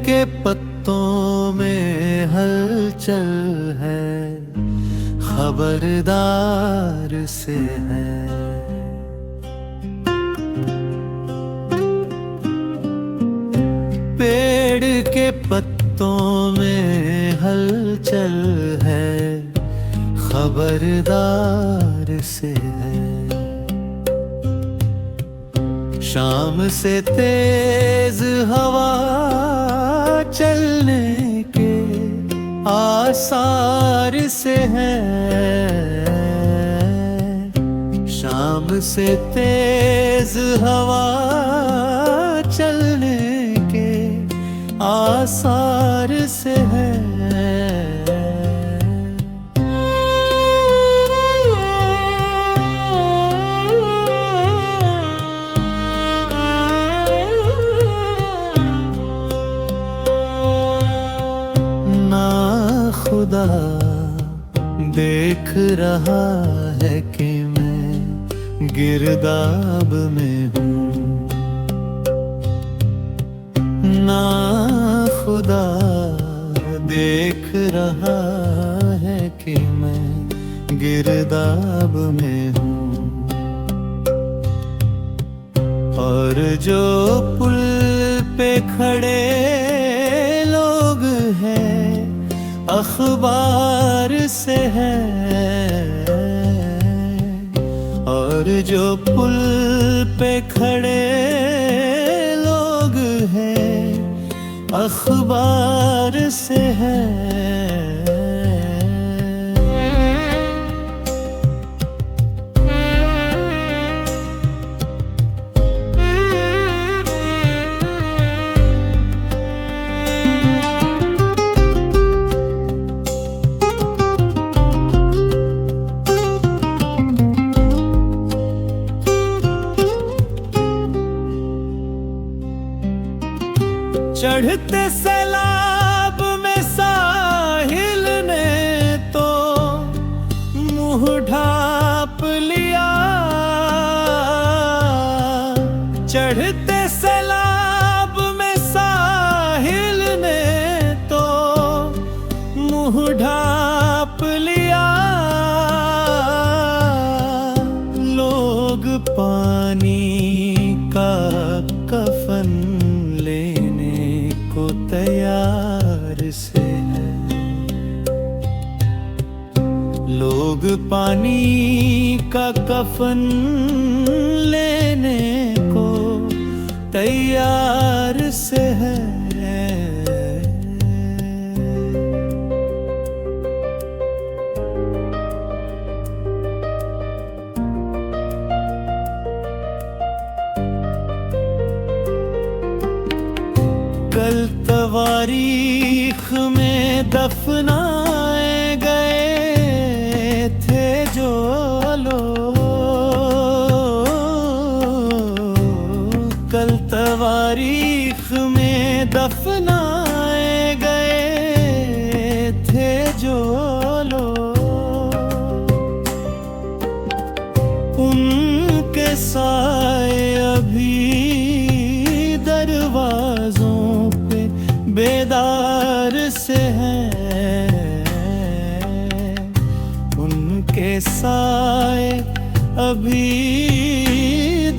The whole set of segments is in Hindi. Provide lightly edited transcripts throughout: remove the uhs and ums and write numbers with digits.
के पत्तों में हलचल है, खबरदार से है। पेड़ के पत्तों में हलचल है, खबरदार से है। शाम से तेज हवा चलने के आसार से है। शाम से तेज हवा चलने के आसार से है। खुदा देख रहा है कि मैं गिरदाब में हूँ। ना खुदा देख रहा है कि मैं गिरदाब में हूँ। और जो पुल पे खड़े लोग हैं अखबार से है। और जो पुल पे खड़े लोग हैं अखबार से है। चढ़ते सैलाब में साहिल ने तो मुंह ढाप लिया। चढ़ते सैलाब में साहिल ने तो मुंह ढाप लिया। लोग पानी का कफन तैयार से है। लोग पानी का कफन लेने को तैयार से है। कल तवारीख में दफनाए गए थे जो लोग। कल तवारीख में दफनाए गए थे जो लोग। उनके साए अभी दरवाजों बेदार से हैं। उनके साए अभी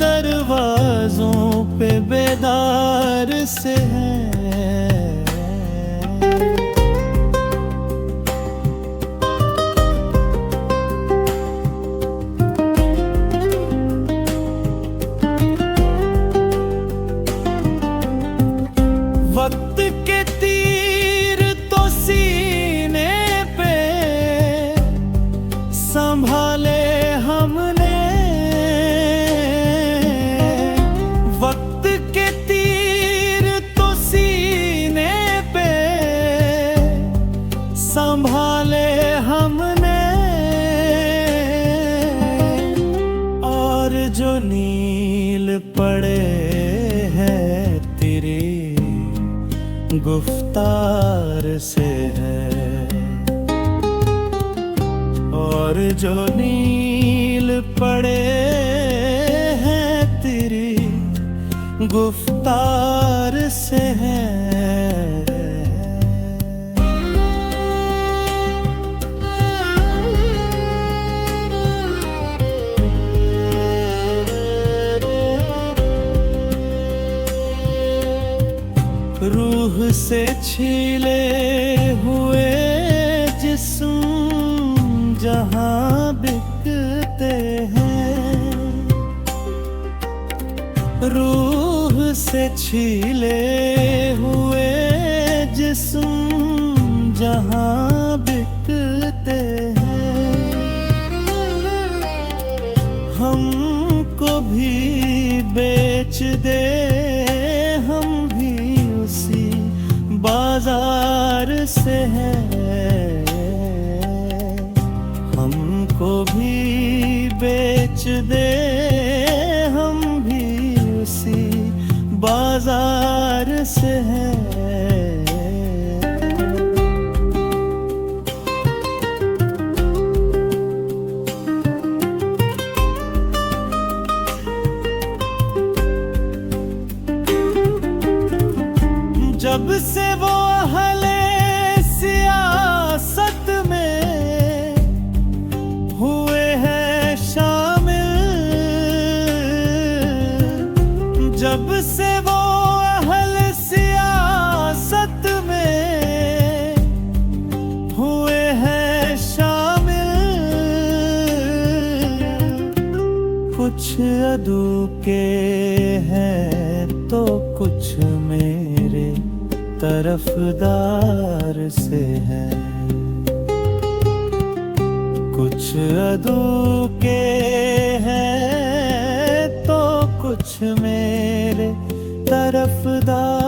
दरवाजों पे बेदार से हैं। वक्त के तीर तो सीने पे संभाले हमने। वक्त के तीर तो सीने पे संभाले हमने। और जो नील पड़े हैं तेरी गुफ्तार से है। और जो नील पड़े हैं तेरी गुफ्तार से है। से छीले हुए जिस्म जहां बिकते हैं, रूह से छीले हुए जिस्म जहां बिकते हैं। हमको भी बेच दे हम भी उसी बाजार से हैं, हमको भी बेच दे हम भी उसी बाजार से हैं। जब से वो अहले सियासत में हुए हैं शामिल, जब से वो अहले सियासत में हुए हैं शामिल, कुछ अदू के हैं तो कुछ मेरे तरफदार से है, कुछ अदू के हैं तो कुछ मेरे तरफदार